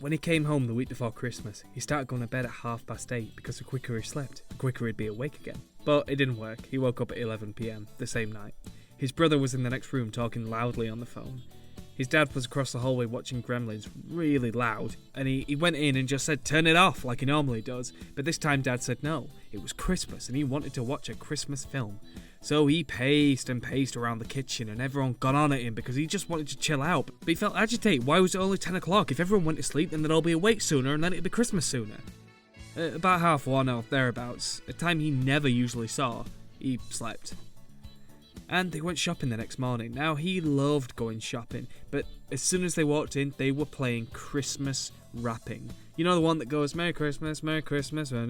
When he came home the week before Christmas, he started going to bed at 8:30 because the quicker he slept, the quicker he'd be awake again. But it didn't work. He woke up at 11 PM the same night. His brother was in the next room talking loudly on the phone. His dad was across the hallway watching Gremlins really loud, and he went in and just said, "Turn it off," like he normally does. But this time Dad said no, it was Christmas and he wanted to watch a Christmas film. So he paced and paced around the kitchen and everyone got on at him because he just wanted to chill out. But he felt agitated. Why was it only 10 o'clock? If everyone went to sleep, then they'd all be awake sooner and then it'd be Christmas sooner. About 1:30 or thereabouts, a time he never usually saw, he slept. And they went shopping the next morning. Now, he loved going shopping, but as soon as they walked in, they were playing Christmas rapping. You know the one that goes, Merry Christmas, Merry Christmas, yeah. And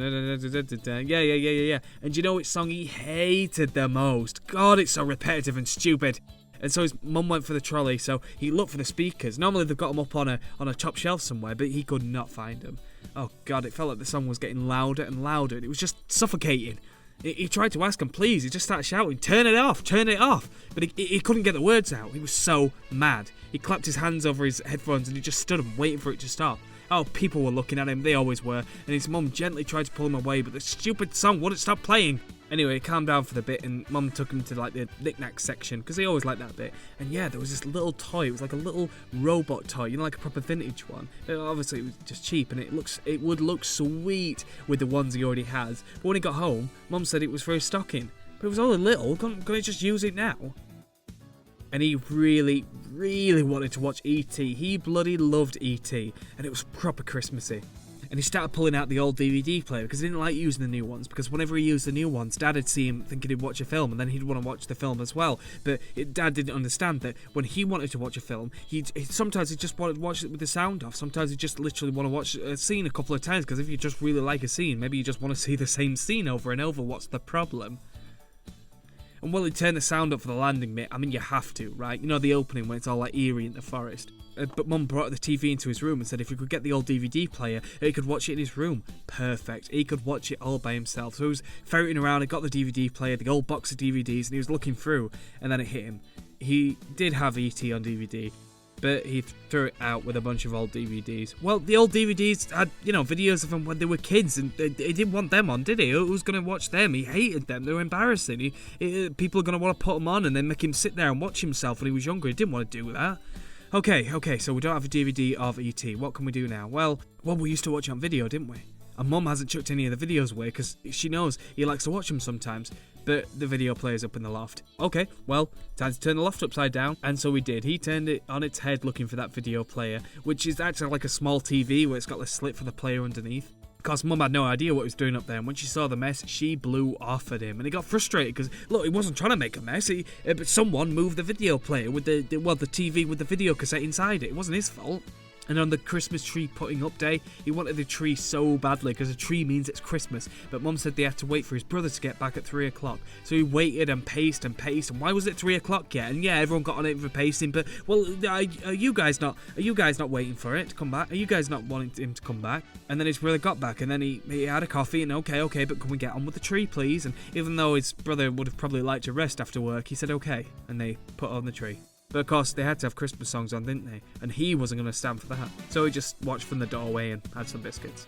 you know which song he hated the most? God, it's so repetitive and stupid. And so his mum went for the trolley, so he looked for the speakers. Normally they've got them up on a top shelf somewhere, but he could not find them. Oh God, it felt like the song was getting louder and louder. It was just suffocating. He tried to ask him, please. He just started shouting, turn it off, turn it off. But he couldn't get the words out. He was so mad. He clapped his hands over his headphones and he just stood up waiting for it to stop. Oh, people were looking at him. They always were. And his mum gently tried to pull him away, but the stupid song wouldn't stop playing. Anyway, he calmed down for the bit and Mum took him to like the knick-knack section because he always liked that bit. And yeah, there was this little toy. It was like a little robot toy, you know, like a proper vintage one. But obviously, it was just cheap and it would look sweet with the ones he already has. But when he got home, Mum said it was for his stocking. But it was only little. Couldn't he just use it now? And he really, really wanted to watch E.T. He bloody loved E.T. And it was proper Christmassy. And he started pulling out the old DVD player because he didn't like using the new ones, because whenever he used the new ones, Dad would see him thinking he'd watch a film and then he'd want to watch the film as well. But Dad didn't understand that when he wanted to watch a film, sometimes he just wanted to watch it with the sound off. Sometimes he just literally want to watch a scene a couple of times, because if you just really like a scene, maybe you just want to see the same scene over and over. What's the problem? And while he turned the sound up for the landing bit, I mean, you have to, right? You know the opening when it's all like eerie in the forest. But Mum brought the TV into his room and said if he could get the old DVD player, he could watch it in his room. Perfect. He could watch it all by himself. So he was ferreting around, he got the DVD player, the old box of DVDs, and he was looking through, and then it hit him. He did have E.T. on DVD, but he threw it out with a bunch of old DVDs. Well, the old DVDs had, videos of them when they were kids, and he didn't want them on, did he? Who was going to watch them? He hated them. They were embarrassing. People are going to want to put them on and then make him sit there and watch himself when he was younger. He didn't want to do that. Okay, so we don't have a DVD of E.T. What can we do now? Well, we used to watch it on video, didn't we? And Mum hasn't chucked any of the videos away because she knows he likes to watch them sometimes. But the video player's up in the loft. Okay, well, time to turn the loft upside down. And so we did. He turned it on its head looking for that video player, which is actually like a small TV where it's got the slit for the player underneath. Of course, Mum had no idea what he was doing up there, and when she saw the mess, she blew off at him. And he got frustrated because, look, he wasn't trying to make a mess. But someone moved the video player with the TV with the video cassette inside it. It wasn't his fault. And on the Christmas tree putting up day, he wanted the tree so badly because a tree means it's Christmas. But Mum said they had to wait for his brother to get back at 3 o'clock. So he waited and paced. And why was it 3 o'clock yet? And yeah, everyone got on it for pacing. But well, are you guys not waiting for it to come back? Are you guys not wanting him to come back? And then his brother got back, and then he had a coffee. And okay, but can we get on with the tree, please? And even though his brother would have probably liked to rest after work, he said okay, and they put on the tree. But of course, they had to have Christmas songs on, didn't they? And he wasn't going to stand for that. So he just watched from the doorway and had some biscuits.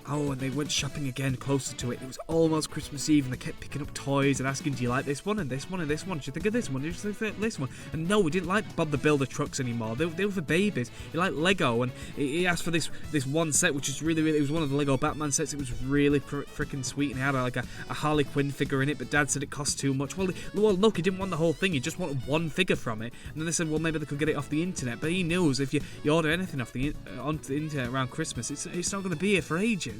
Oh, and they went shopping again closer to it. It was almost Christmas Eve, and they kept picking up toys and asking, do you like this one and this one and this one? Do you think of this one? Do you think of this one? And no, we didn't like Bob the Builder trucks anymore. They were for babies. He liked Lego, and he asked for this one set, which was really, it was one of the Lego Batman sets. It was really freaking sweet, and it had like a Harley Quinn figure in it, but Dad said it cost too much. Well, look, he didn't want the whole thing. He just wanted one figure from it. And then they said, well, maybe they could get it off the internet. But he knows if you order anything onto the internet around Christmas, it's not going to be here for ages.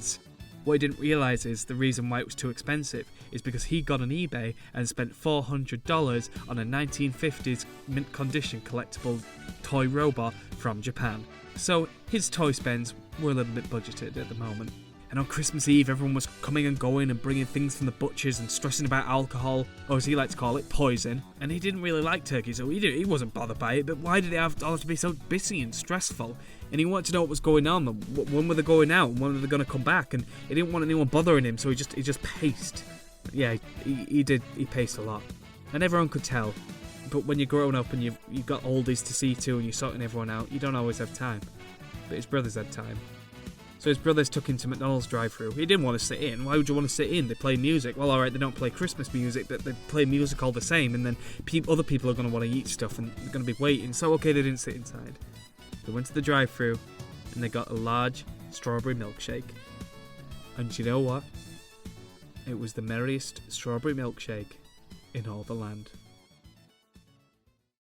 What he didn't realise is the reason why it was too expensive is because he got on eBay and spent $400 on a 1950s mint condition collectible toy robot from Japan. So his toy spends were a little bit budgeted at the moment. And on Christmas Eve, everyone was coming and going and bringing things from the butchers and stressing about alcohol, or as he liked to call it, poison. And he didn't really like turkey, so he wasn't bothered by it. But why did it have to be so busy and stressful? And he wanted to know what was going on. When were they going out? And when were they going to come back? And he didn't want anyone bothering him, so he just paced. Yeah, he paced a lot. And everyone could tell. But when you're growing up and you've got oldies to see to and you're sorting everyone out, you don't always have time. but his brothers had time. So his brothers took him to McDonald's drive-thru. He didn't want to sit in. Why would you want to sit in? They play music. Well, alright, they don't play Christmas music, but they play music all the same, and then other people are going to want to eat stuff, and they're going to be waiting. So, okay, they didn't sit inside. They went to the drive-thru, and they got a large strawberry milkshake. And you know what? It was the merriest strawberry milkshake in all the land.